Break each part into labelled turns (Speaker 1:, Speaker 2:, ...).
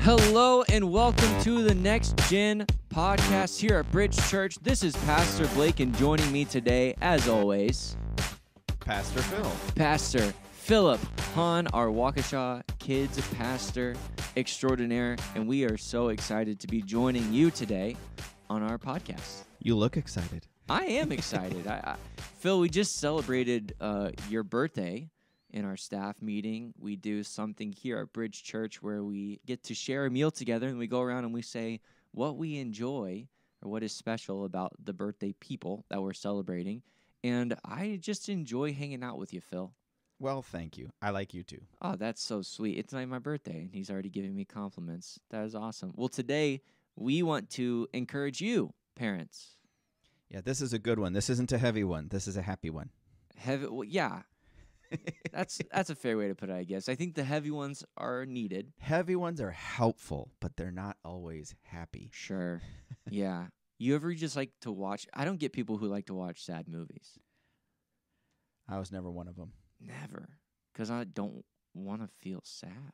Speaker 1: Hello and welcome to the Next Gen podcast here at Bridge Church. This is Pastor Blake, and joining me today, as always,
Speaker 2: Pastor Phil.
Speaker 1: Pastor Philip Hahn, our Waukesha Kids pastor extraordinaire, and we are so excited to be joining you today on our podcast.
Speaker 2: You look excited.
Speaker 1: I am excited. Phil, we just celebrated your birthday in our staff meeting. We do something here at Bridge Church where we get to share a meal together, and we go around and we say what we enjoy or what is special about the birthday people that we're celebrating. And I just enjoy hanging out with you, Phil.
Speaker 2: Well, thank you. I like you too.
Speaker 1: Oh, that's so sweet. It's not my birthday, and he's already giving me compliments. That is awesome. Well, today we want to encourage you, parents.
Speaker 2: Yeah, this is a good one. This isn't a heavy one. This is a happy one.
Speaker 1: Well, yeah. That's a fair way to put it, I guess. I think the heavy ones are needed.
Speaker 2: Heavy ones are helpful, but they're not always happy.
Speaker 1: Sure. Yeah. You ever just like to watch? I don't get people who like to watch sad movies.
Speaker 2: I was never one of them.
Speaker 1: Never. Because I don't want to feel sad.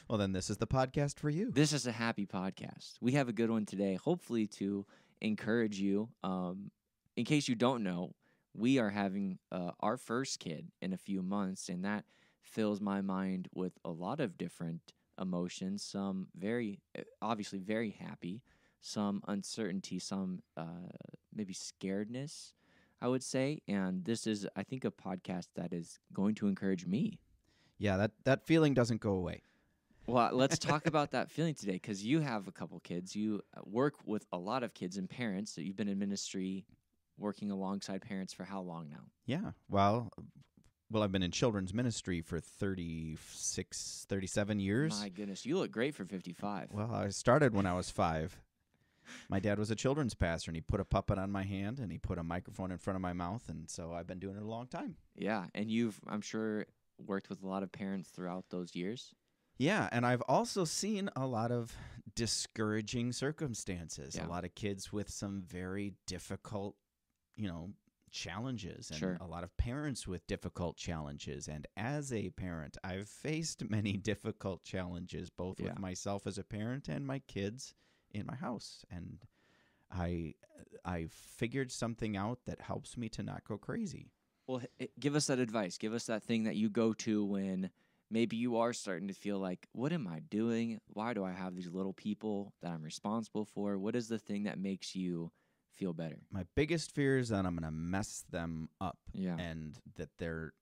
Speaker 2: Well, then this is the podcast for you.
Speaker 1: This is a happy podcast. We have a good one today, hopefully to encourage you. In case you don't know, we are having our first kid in a few months, and that fills my mind with a lot of different emotions, some obviously very happy, some uncertainty, some maybe scaredness, I would say. And this is, I think, a podcast that is going to encourage me.
Speaker 2: Yeah, that feeling doesn't go away.
Speaker 1: Well, let's talk about that feeling today, because you have a couple kids. You work with a lot of kids and parents. So you've been in ministry working alongside parents for how long now?
Speaker 2: Yeah, well, I've been in children's ministry for 37 years.
Speaker 1: My goodness, you look great for 55.
Speaker 2: Well, I started when I was 5. My dad was a children's pastor, and he put a puppet on my hand, and he put a microphone in front of my mouth, and so I've been doing it a long time.
Speaker 1: Yeah, and you've, I'm sure, worked with a lot of parents throughout those years.
Speaker 2: Yeah, and I've also seen a lot of discouraging circumstances,
Speaker 1: Yeah.
Speaker 2: a lot of kids with some very difficult, challenges, and
Speaker 1: Sure.
Speaker 2: a lot of parents with difficult challenges. And as a parent, I've faced many difficult challenges, both
Speaker 1: Yeah.
Speaker 2: with myself as a parent and my kids in my house. And I figured something out that helps me to not go crazy.
Speaker 1: Well, give us that advice. Give us that thing that you go to when maybe you are starting to feel like, what am I doing? Why do I have these little people that I'm responsible for? What is the thing that makes you feel better?
Speaker 2: My biggest fear is that I'm going to mess them up.
Speaker 1: Yeah.
Speaker 2: And that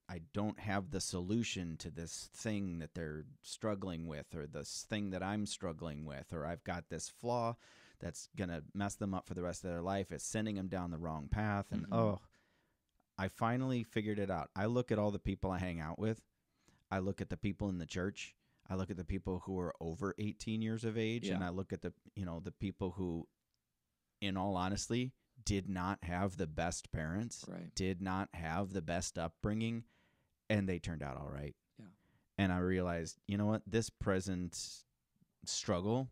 Speaker 2: I don't have the solution to this thing that they're struggling with, or this thing that I'm struggling with, or I've got this flaw that's going to mess them up for the rest of their life. It's sending them down the wrong path. And I finally figured it out. I look at all the people I hang out with. I look at the people in the church. I look at the people who are over 18 years of age.
Speaker 1: Yeah.
Speaker 2: And I look at the people who, in all honesty, did not have the best parents,
Speaker 1: Right.
Speaker 2: did not have the best upbringing, and they turned out all right.
Speaker 1: Yeah.
Speaker 2: And I realized, you know what? This present struggle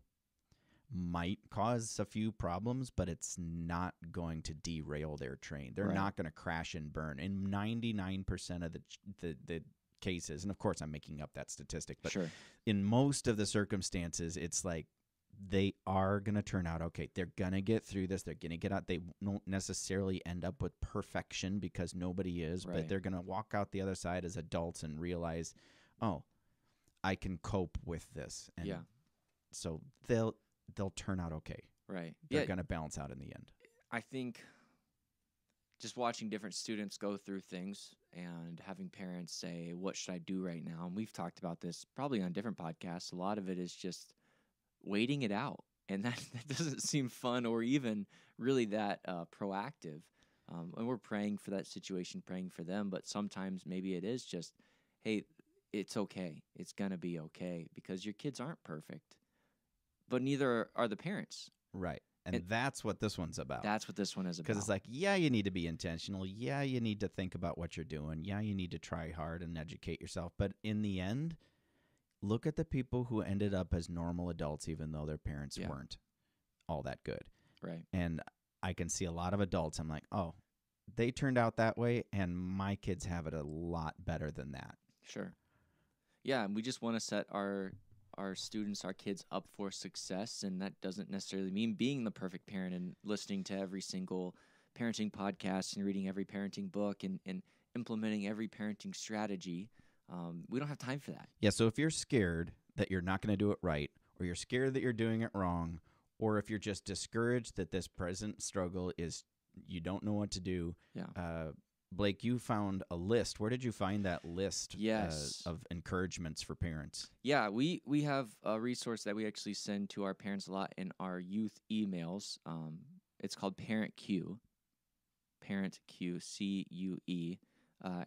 Speaker 2: might cause a few problems, but it's not going to derail their train. They're
Speaker 1: Right.
Speaker 2: not going to crash and burn. In 99% of the cases, and of course I'm making up that statistic, but
Speaker 1: Sure.
Speaker 2: in most of the circumstances, it's like they are going to turn out okay. They're going to get through this. They're going to get out. They won't necessarily end up with perfection, because nobody is,
Speaker 1: Right.
Speaker 2: but they're going to walk out the other side as adults and realize, oh, I can cope with this. And
Speaker 1: Yeah.
Speaker 2: so they'll turn out okay.
Speaker 1: Right.
Speaker 2: They're
Speaker 1: Yeah.
Speaker 2: going to balance out in the end.
Speaker 1: I think just watching different students go through things and having parents say, what should I do right now? And we've talked about this probably on different podcasts. A lot of it is just waiting it out. And that doesn't seem fun or even really that proactive. And we're praying for that situation, praying for them. But sometimes maybe it is just, hey, it's okay. It's going to be okay, because your kids aren't perfect. But neither are the parents.
Speaker 2: Right. And that's what this one's about.
Speaker 1: That's what this one is about.
Speaker 2: Because it's like, yeah, you need to be intentional. Yeah, you need to think about what you're doing. Yeah, you need to try hard and educate yourself. But in the end, look at the people who ended up as normal adults, even though their parents weren't all that good.
Speaker 1: Right.
Speaker 2: And I can see a lot of adults, I'm like, oh, they turned out that way, and my kids have it a lot better than that.
Speaker 1: Sure. Yeah, and we just want to set our our students, our kids up for success, and that doesn't necessarily mean being the perfect parent and listening to every single parenting podcast and reading every parenting book and implementing every parenting strategy. We don't have time for that.
Speaker 2: Yeah, so if you're scared that you're not going to do it right, or you're scared that you're doing it wrong, or if you're just discouraged that this present struggle is you don't know what to do, Blake, you found a list. Where did you find that list
Speaker 1: Yes.
Speaker 2: of encouragements for parents?
Speaker 1: Yeah, we have a resource that we actually send to our parents a lot in our youth emails. It's called Parent Q, CUE.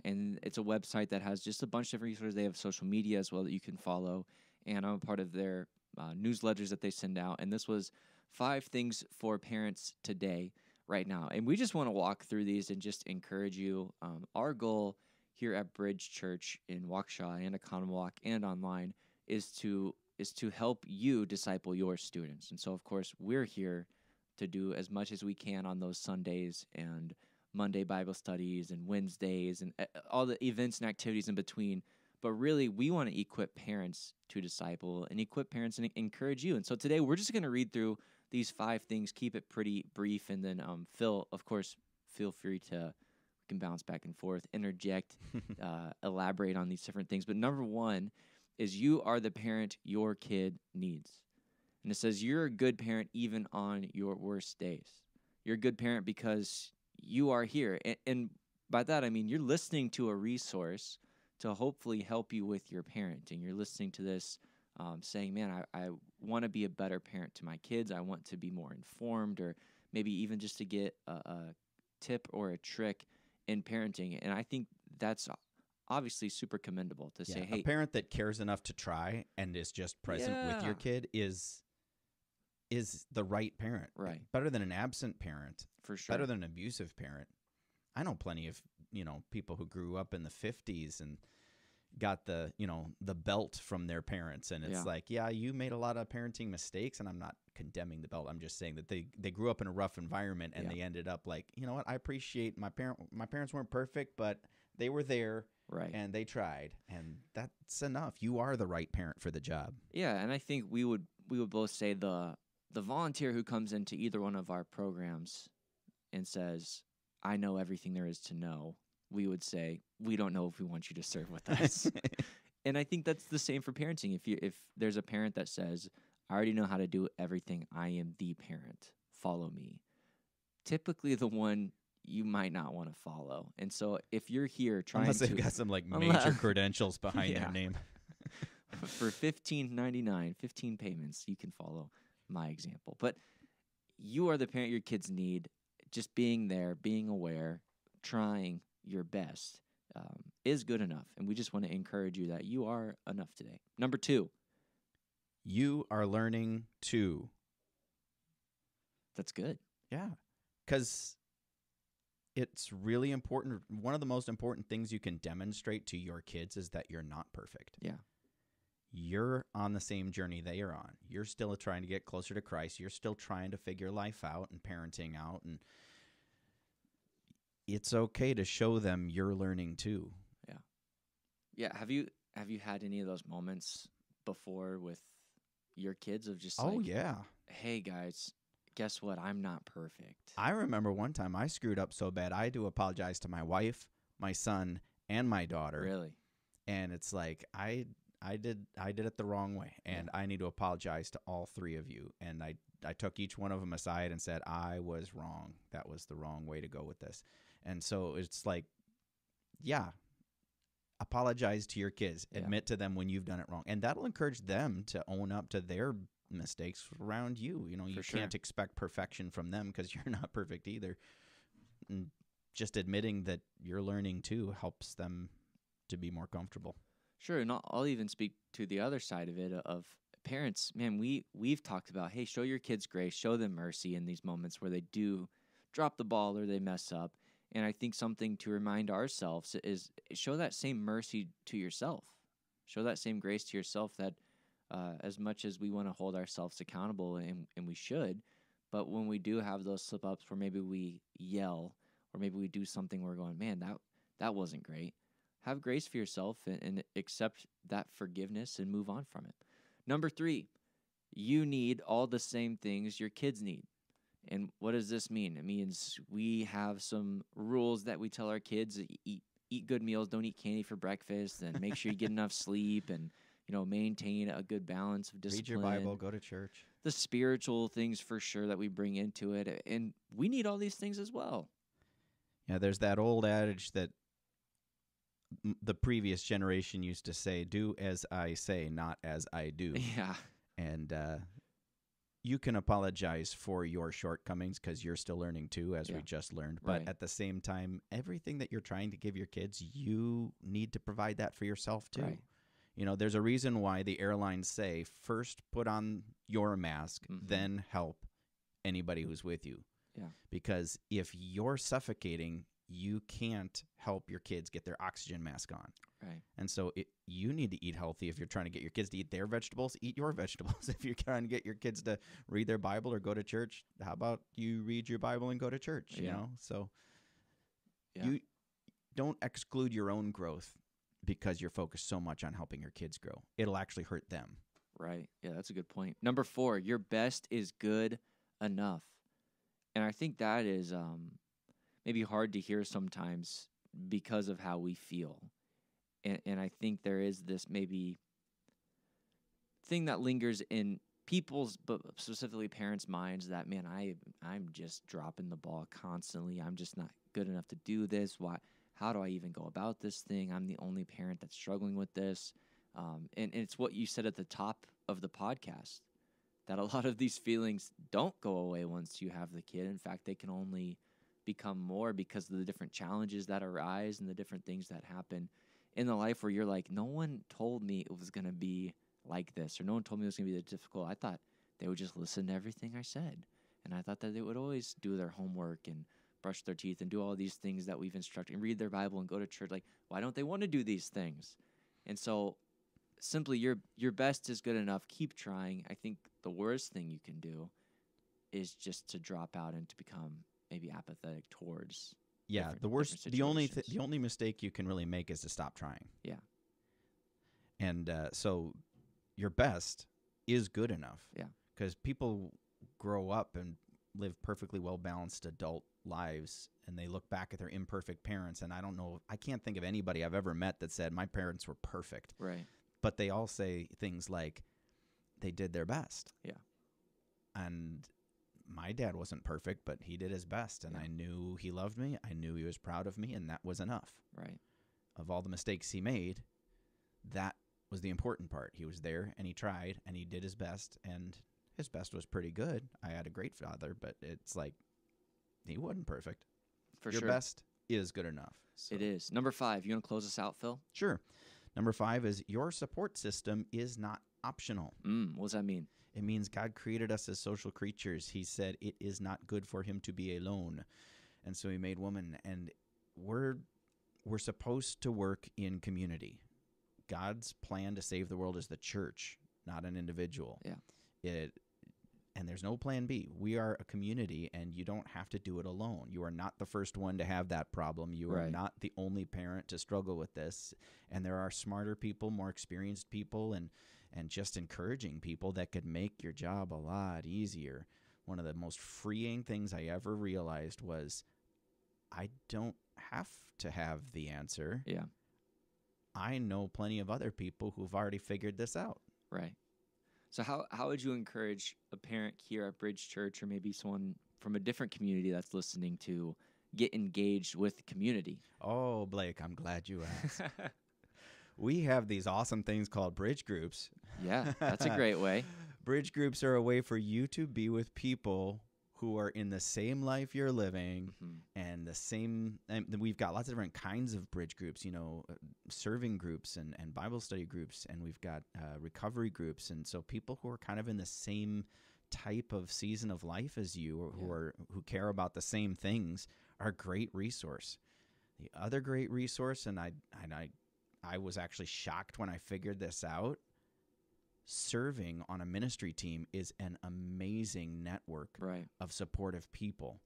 Speaker 1: And it's a website that has just a bunch of resources. They have social media as well that you can follow. And I'm a part of their newsletters that they send out. And this was 5 things for parents today, right now. And we just want to walk through these and just encourage you. Our goal here at Bridge Church in Waukesha and Oconomowoc and online is to help you disciple your students. And so, of course, we're here to do as much as we can on those Sundays and Monday Bible studies and Wednesdays and all the events and activities in between. But really, we want to equip parents to disciple and equip parents and encourage you. And so today, we're just going to read through these 5 things, keep it pretty brief, and then Phil, of course, feel free to, we can bounce back and forth, interject, elaborate on these different things. But number 1 is you are the parent your kid needs. And it says you're a good parent even on your worst days. You're a good parent because you are here. And by that, I mean you're listening to a resource to hopefully help you with your parenting. You're listening to this saying, man, I want to be a better parent to my kids. I want to be more informed, or maybe even just to get a tip or a trick in parenting. And I think that's obviously super commendable to say, hey,
Speaker 2: a parent that cares enough to try and is just present with your kid is the right parent.
Speaker 1: Right.
Speaker 2: Better than an absent parent.
Speaker 1: For sure.
Speaker 2: Better than an abusive parent. I know plenty of, people who grew up in the 50s and got the belt from their parents, and it's like, you made a lot of parenting mistakes, and I'm not condemning the belt. I'm just saying that they grew up in a rough environment, and they ended up like, you know what, I appreciate my parents weren't perfect, but they were there,
Speaker 1: right,
Speaker 2: and they tried, and that's enough. You are the right parent for the job.
Speaker 1: Yeah, and I think we would both say the volunteer who comes into either one of our programs and says, I know everything there is to know, we would say, we don't know if we want you to serve with us. And I think that's the same for parenting. If there's a parent that says, I already know how to do everything, I am the parent, follow me, typically the one you might not want to follow. And so if you're here trying
Speaker 2: unless they've got some like major credentials behind their name.
Speaker 1: For $15.99, 15 payments, you can follow my example. But you are the parent your kids need. Just being there, being aware, trying your best is good enough. And we just want to encourage you that you are enough today. Number 2.
Speaker 2: You are learning too.
Speaker 1: That's good.
Speaker 2: Yeah. Because it's really important. One of the most important things you can demonstrate to your kids is that you're not perfect.
Speaker 1: Yeah.
Speaker 2: You're on the same journey they are on. You're still trying to get closer to Christ. You're still trying to figure life out and parenting out. And it's okay to show them you're learning too.
Speaker 1: Yeah. Yeah. Have you had any of those moments before with your kids of just
Speaker 2: oh, yeah.
Speaker 1: Hey, guys, guess what? I'm not perfect.
Speaker 2: I remember one time I screwed up so bad I had to apologize to my wife, my son, and my daughter.
Speaker 1: Really?
Speaker 2: And it's like I did it the wrong way, and I need to apologize to all 3 of you. And I took each one of them aside and said, I was wrong. That was the wrong way to go with this. And so it's like, apologize to your kids. Yeah. Admit to them when you've done it wrong. And that'll encourage them to own up to their mistakes around you. You can't expect perfection from them because you're not perfect either. And just admitting that you're learning too helps them to be more comfortable.
Speaker 1: Sure, and I'll even speak to the other side of it of parents. Man, we've talked about, hey, show your kids grace, show them mercy in these moments where they do drop the ball or they mess up. And I think something to remind ourselves is show that same mercy to yourself. Show that same grace to yourself that as much as we want to hold ourselves accountable, and we should, but when we do have those slip-ups where maybe we yell or maybe we do something where we're going, man, that wasn't great, have grace for yourself and accept that forgiveness and move on from it. Number 3, you need all the same things your kids need. And what does this mean? It means we have some rules that we tell our kids: eat good meals, don't eat candy for breakfast, and make sure you get enough sleep, and maintain a good balance of discipline.
Speaker 2: Read your Bible, go to church.
Speaker 1: The spiritual things for sure that we bring into it, and we need all these things as well.
Speaker 2: Yeah, there's that old adage that the previous generation used to say, "Do as I say, not as I do."
Speaker 1: Yeah.
Speaker 2: And you can apologize for your shortcomings because you're still learning too, as we just learned. But
Speaker 1: Right.
Speaker 2: at the same time, everything that you're trying to give your kids, you need to provide that for yourself too.
Speaker 1: Right.
Speaker 2: There's a reason why the airlines say, first put on your mask, then help anybody who's with you.
Speaker 1: Yeah.
Speaker 2: Because if you're suffocating, you can't help your kids get their oxygen mask on.
Speaker 1: Right.
Speaker 2: And so you need to eat healthy. If you're trying to get your kids to eat their vegetables, eat your vegetables. If you're trying to get your kids to read their Bible or go to church, how about you read your Bible and go to church, you know? So you don't exclude your own growth because you're focused so much on helping your kids grow. It'll actually hurt them.
Speaker 1: Right. Yeah, that's a good point. Number 4, your best is good enough. And I think that is maybe hard to hear sometimes because of how we feel. And I think there is this maybe thing that lingers in people's, but specifically parents' minds, that, man, I'm just dropping the ball constantly. I'm just not good enough to do this. Why? How do I even go about this thing? I'm the only parent that's struggling with this. And it's what you said at the top of the podcast, that a lot of these feelings don't go away once you have the kid. In fact, they can only become more because of the different challenges that arise and the different things that happen in the life where you're like, no one told me it was going to be like this, or no one told me it was going to be that difficult. I thought they would just listen to everything I said. And I thought that they would always do their homework and brush their teeth and do all these things that we've instructed, and read their Bible and go to church. Like, why don't they want to do these things? And so simply your best is good enough. Keep trying. I think the worst thing you can do is just to drop out and to become maybe apathetic towards
Speaker 2: The worst,
Speaker 1: different
Speaker 2: the only
Speaker 1: situations.
Speaker 2: the only mistake you can really make is to stop trying.
Speaker 1: Yeah.
Speaker 2: And so your best is good enough.
Speaker 1: Yeah.
Speaker 2: Because people grow up and live perfectly well-balanced adult lives, and they look back at their imperfect parents, and I can't think of anybody I've ever met that said, my parents were perfect.
Speaker 1: Right.
Speaker 2: But they all say things like, they did their best.
Speaker 1: Yeah.
Speaker 2: And my dad wasn't perfect, but he did his best, and
Speaker 1: Yeah.
Speaker 2: I knew he loved me. I knew he was proud of me, and that was enough.
Speaker 1: Right.
Speaker 2: Of all the mistakes he made, that was the important part. He was there, and he tried, and he did his best, and his best was pretty good. I had a great father, but it's like, he wasn't perfect.
Speaker 1: For
Speaker 2: Your
Speaker 1: sure.
Speaker 2: best is good enough. So.
Speaker 1: It is. Number 5, you want to close us out, Phil?
Speaker 2: Sure. Number 5 is your support system is not optional.
Speaker 1: What does that mean?
Speaker 2: It means God created us as social creatures. He said it is not good for him to be alone. And so he made woman. And we're supposed to work in community. God's plan to save the world is the church, not an individual.
Speaker 1: Yeah.
Speaker 2: And there's no plan B. We are a community, and you don't have to do it alone. You are not the first one to have that problem. You are
Speaker 1: Right.
Speaker 2: not the only parent to struggle with this. And there are smarter people, more experienced people, and just encouraging people that could make your job a lot easier. One of the most freeing things I ever realized was I don't have to have the answer.
Speaker 1: Yeah.
Speaker 2: I know plenty of other people who've already figured this out.
Speaker 1: Right. So how would you encourage a parent here at Bridge Church, or maybe someone from a different community that's listening, to get engaged with the community?
Speaker 2: Oh, Blake, I'm glad you asked. We have these awesome things called bridge groups.
Speaker 1: Yeah, that's a great way.
Speaker 2: Bridge groups are a way for you to be with people who are in the same life you're living, and the same. And we've got lots of different kinds of bridge groups, serving groups and Bible study groups, and we've got recovery groups. And so people who are kind of in the same type of season of life as you, or who care about the same things, are a great resource. The other great resource, and I was actually shocked when I figured this out, serving on a ministry team is an amazing network of supportive people.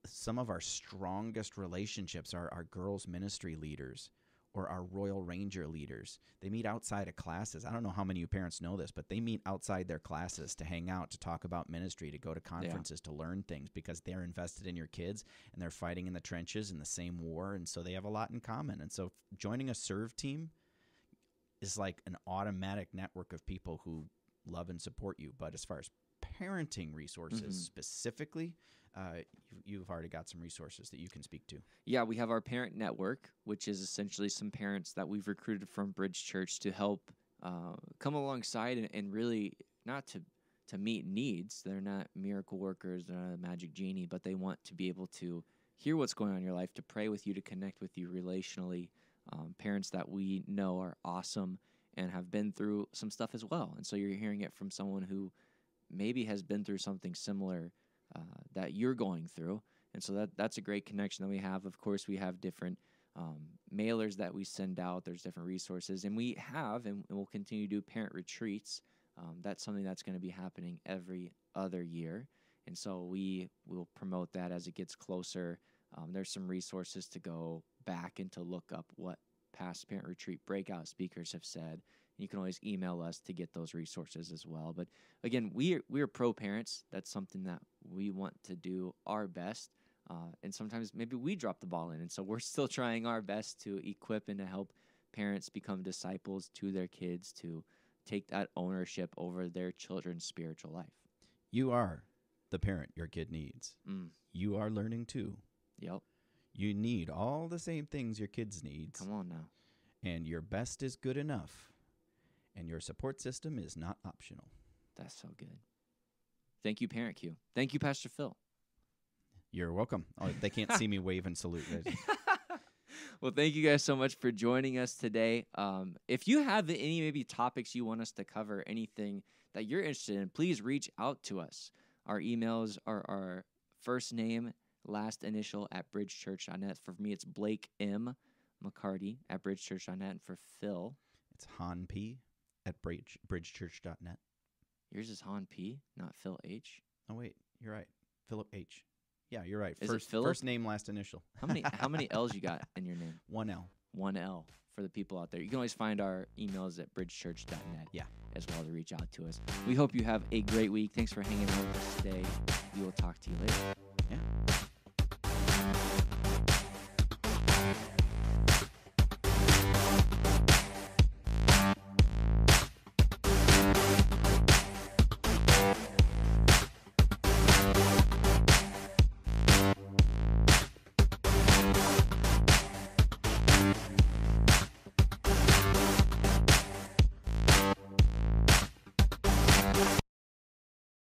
Speaker 2: Some of our strongest relationships are our girls' ministry leaders, or our Royal Ranger leaders. They meet outside of classes. I don't know how many of you parents know this, but they meet outside their classes to hang out, to talk about ministry, to go to conferences, to learn things, because they're invested in your kids and they're fighting in the trenches in the same war. And so they have a lot in common. And so joining a serve team is like an automatic network of people who love and support you. But as far as parenting resources specifically, you've already got some resources that you can speak to.
Speaker 1: Yeah, we have our parent network, which is essentially some parents that we've recruited from Bridge Church to help come alongside and really not to meet needs. They're not miracle workers, they're not a magic genie, but they want to be able to hear what's going on in your life, to pray with you, to connect with you relationally. Parents that we know are awesome and have been through some stuff as well. And so you're hearing it from someone who maybe has been through something similar that you're going through. And so that's a great connection that we have. Of course, we have different mailers that we send out. There's different resources. And we have, and we'll continue to do parent retreats. That's something that's going to be happening every other year. And so we will promote that as it gets closer. There's some resources to go back and to look up what past parent retreat breakout speakers have said. You can always email us to get those resources as well. But again, we are pro parents. That's something that we want to do our best. And sometimes maybe we drop the ball in. And so we're still trying our best to equip and to help parents become disciples to their kids, to take that ownership over their children's spiritual life.
Speaker 2: You are the parent your kid needs. You are learning too.
Speaker 1: Yep.
Speaker 2: You need all the same things your kids need.
Speaker 1: Come on now.
Speaker 2: And your best is good enough. And your support system is not optional.
Speaker 1: That's so good. Thank you, Parent Q. Thank you, Pastor Phil.
Speaker 2: You're welcome. Oh, they can't see me wave and salute.
Speaker 1: Well, thank you guys so much for joining us today. If you have any maybe topics you want us to cover, anything that you're interested in, please reach out to us. Our emails are our first name, last initial at bridgechurch.net. For me, it's Blake M. McCarty at bridgechurch.net. And for Phil,
Speaker 2: it's Han P. at bridgechurch.net.
Speaker 1: Yours is Han P., not Phil H.
Speaker 2: Oh, wait. You're right. Philip H. Yeah, you're right.
Speaker 1: Is it Philip?
Speaker 2: First name, last initial.
Speaker 1: How many L's you got in your name?
Speaker 2: 1 L.
Speaker 1: 1 L for the people out there. You can always find our emails at bridgechurch.net.
Speaker 2: Yeah.
Speaker 1: As well to reach out to us. We hope you have a great week. Thanks for hanging out with us today. We will talk to you later.